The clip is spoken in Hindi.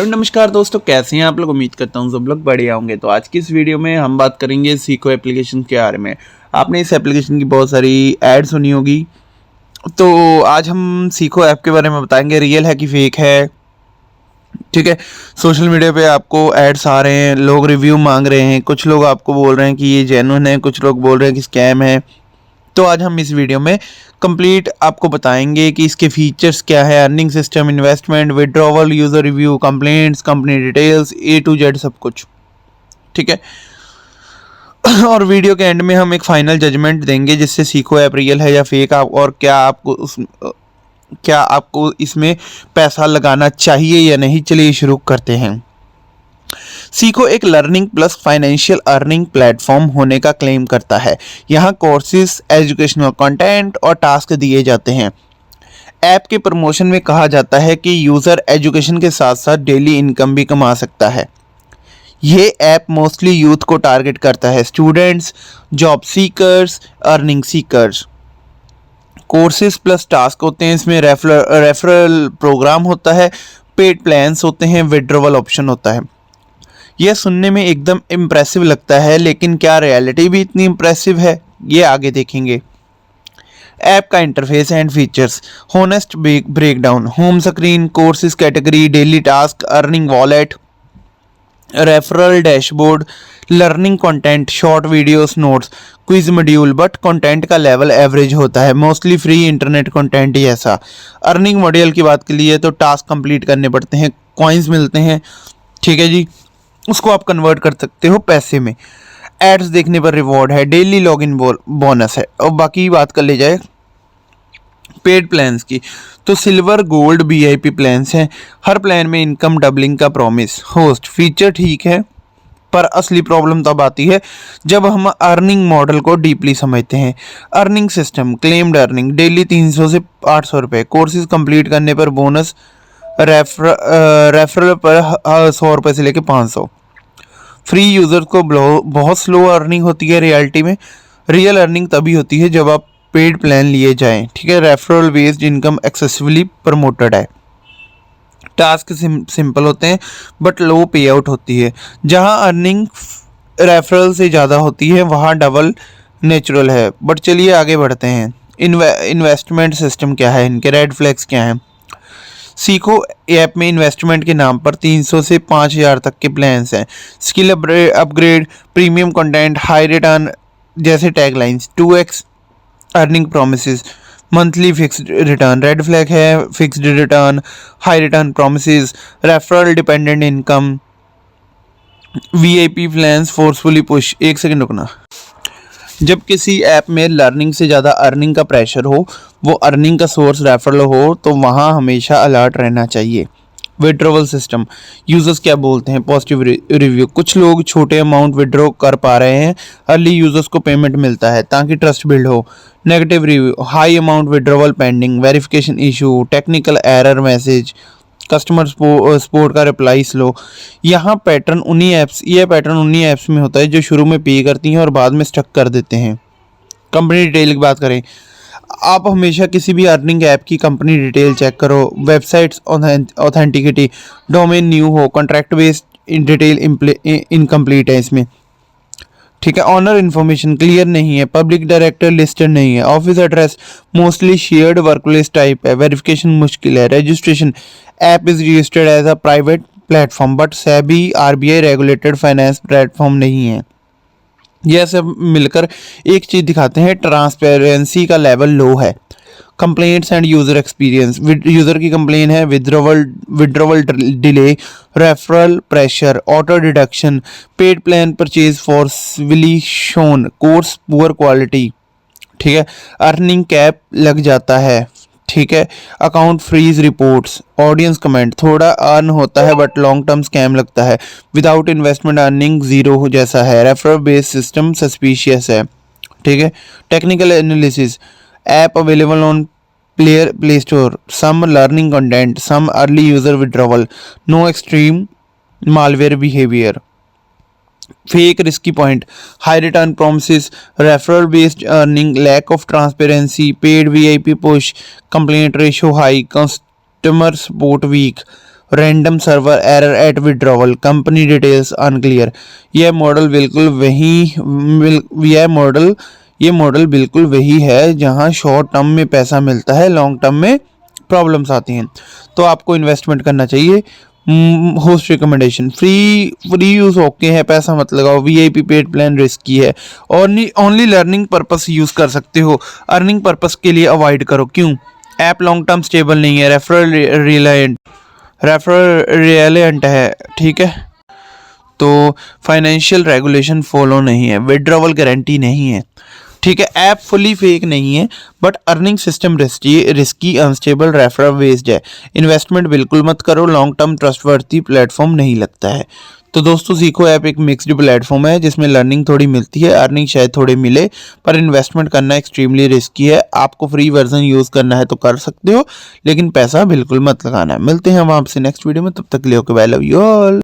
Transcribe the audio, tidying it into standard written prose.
नमस्कार दोस्तों, कैसे हैं आप लोग। उम्मीद करता हूँ सब लोग बढ़िया होंगे। तो आज की इस वीडियो में हम बात करेंगे सीखो एप्लीकेशन के बारे में। आपने इस एप्लीकेशन की बहुत सारी ऐड सुनी होगी, तो आज हम सीखो ऐप के बारे में बताएंगे, रियल है कि फेक है। ठीक है, सोशल मीडिया पे आपको एड्स आ रहे हैं, लोग रिव्यू मांग रहे हैं, कुछ लोग आपको बोल रहे हैं कि ये जेन्युइन है, कुछ लोग बोल रहे हैं कि स्कैम है। तो आज हम इस वीडियो में कंप्लीट आपको बताएंगे कि इसके फीचर्स क्या है, earning system, investment, withdrawal, user review, complaints, company details, A to Z सब कुछ। ठीक है और वीडियो के एंड में हम एक फाइनल जजमेंट देंगे जिससे सीखो ऐप रियल है या फेक, आप और क्या आपको इसमें पैसा लगाना चाहिए या नहीं। चलिए शुरू करते हैं। सीखो एक learning plus financial earning platform होने का क्लेम करता है। यहाँ कोर्सेज, एजुकेशनल कंटेंट और टास्क दिए जाते हैं। ऐप के प्रमोशन में कहा जाता है कि यूज़र एजुकेशन के साथ साथ डेली इनकम भी कमा सकता है। ये ऐप मोस्टली यूथ को टारगेट करता है, students, job seekers, earning seekers. Courses plus task होते हैं, इसमें रेफरल प्रोग्राम होता है, पेड प्लान्स होते हैं, विड्रॉवल ऑप्शन होता है। यह सुनने में एकदम इम्प्रेसिव लगता है, लेकिन क्या रियलिटी भी इतनी इम्प्रेसिव है, ये आगे देखेंगे। ऐप का interface and features. Honest breakdown. Home screen, courses category, daily task, earning wallet, referral dashboard, learning content, short videos, notes, quiz module. But content का लेवल एवरेज होता है, मोस्टली फ्री इंटरनेट कंटेंट ही ऐसा। अर्निंग मॉड्यूल की बात के लिए तो टास्क कंप्लीट करने पड़ते हैं, कॉइन्स मिलते हैं। ठीक है जी, उसको आप कन्वर्ट कर सकते हो पैसे में। एड्स देखने पर रिवॉर्ड है, डेली लॉगिन बोनस है। और बाकी बात कर ली जाए पेड प्लान्स की, तो सिल्वर, गोल्ड, VIP प्लान्स हैं। हर प्लान में इनकम डबलिंग का प्रॉमिस। होस्ट फीचर ठीक है, पर असली प्रॉब्लम तब आती है जब हम अर्निंग मॉडल को डीपली समझते हैं। Earning system, claimed earning, daily 300 से 800 रुपये, कोर्सेज कंप्लीट करने पर बोनस, रेफरल पर 100 रुपये से लेकर 500। फ्री यूज़र को बहुत स्लो अर्निंग होती है रियलिटी में। रियल अर्निंग तभी होती है जब आप पेड प्लान लिए जाएं। ठीक है, referral based income excessively promoted है। टास्क सिंपल होते हैं बट लो पे आउट होती है। जहां अर्निंग रेफरल से ज़्यादा होती है वहां डबल नेचुरल है। बट चलिए आगे बढ़ते हैं। इन्वेस्टमेंट सिस्टम क्या है, इनके रेड फ्लैग्स क्या हैं। सीखो ऐप में इन्वेस्टमेंट के नाम पर 300 से 5000 तक के प्लान्स हैं। Skill upgrade, premium content, high return जैसे taglines. 2x earning promises, monthly fixed return. Red flag है fixed return, high return promises, referral dependent income, VIP plans, forcefully push. एक सेकंड रुकना। जब किसी ऐप में लर्निंग से ज़्यादा अर्निंग का प्रेशर हो, वो अर्निंग का सोर्स रेफरल हो, तो वहाँ हमेशा अलर्ट रहना चाहिए। विड्रॉवल सिस्टम, यूज़र्स क्या बोलते हैं, पॉजिटिव रिव्यू। कुछ लोग छोटे अमाउंट विड्रॉ कर पा रहे हैं, अर्ली यूज़र्स को पेमेंट मिलता है ताकि ट्रस्ट बिल्ड हो। Negative review, high amount withdrawal pending, verification issue, technical error message, customer support का रिप्लाई स्लो। यह पैटर्न उन्हीं ऐप्स में होता है जो शुरू में पे करती हैं और बाद में स्टक कर देते हैं। कंपनी डिटेल की बात करें, आप हमेशा किसी भी अर्निंग ऐप की कंपनी डिटेल चेक करो। वेबसाइट्स ऑथेंटिसिटी, डोमेन न्यू हो, कॉन्ट्रैक्ट बेस्ड डिटेल इनकम्प्लीट है इसमें। ठीक है, ऑनर इन्फॉर्मेशन क्लियर नहीं है, पब्लिक डायरेक्टर लिस्टेड नहीं है, office address mostly shared workplace type है, वेरिफिकेशन मुश्किल है, registration, app is registered as a private platform but SEBI RBI regulated finance platform नहीं है। यह सब मिलकर एक चीज़ दिखाते हैं, ट्रांसपेरेंसी का लेवल लो है। Complaints and user experience, user की कंप्लेन है, withdrawal delay, referral pressure, auto deduction, paid plan purchase forcefully shown, course poor quality. ठीक है, अर्निंग कैप लग जाता है। ठीक है, account freeze reports, audience comment, थोड़ा अर्न होता है बट लॉन्ग टर्म स्कैम लगता है, विदाउट इन्वेस्टमेंट अर्निंग जीरो जैसा है, रेफरल बेस्ड सिस्टम सस्पिशियस है। ठीक है, technical analysis, app available on Play Store, some learning content, some early user withdrawal, no extreme malware behaviour. Fake risky point, high return promises, referral based earning, lack of transparency, paid VIP push, complaint ratio high, customer support weak, random server error eight withdrawal, company details unclear. यह मॉडल बिल्कुल वही है जहां शॉर्ट टर्म में पैसा मिलता है, लॉन्ग टर्म में प्रॉब्लम्स आती हैं। तो आपको इन्वेस्टमेंट करना चाहिए। Host recommendation, free use okay है, पैसा मत लगाओ। वीआईपी पेड प्लान रिस्की है और ओनली लर्निंग पर्पस यूज कर सकते हो, अर्निंग पर्पस के लिए अवॉइड करो। क्यों? ऐप लॉन्ग टर्म स्टेबल नहीं है, रेफरल रिलेवेंट है, ठीक है। तो फाइनेंशियल रेगुलेशन फॉलो नहीं है, विड्रॉवल गारंटी नहीं है, ठीक है। ऐप फुली फेक नहीं है but earning system risky unstable referral based है। इन्वेस्टमेंट बिल्कुल मत करो, लॉन्ग टर्म ट्रस्टवर्थी प्लेटफॉर्म नहीं लगता है। तो दोस्तों सीखो ऐप एक मिक्स्ड प्लेटफॉर्म है जिसमें लर्निंग थोड़ी मिलती है, अर्निंग शायद थोड़े मिले, पर इन्वेस्टमेंट करना एक्सट्रीमली रिस्की है। आपको फ्री वर्जन यूज़ करना है तो कर सकते हो, लेकिन पैसा बिल्कुल मत लगाना। मिलते हैं हम आपसे नेक्स्ट वीडियो में, तब तक के लिए okay bye, love you all.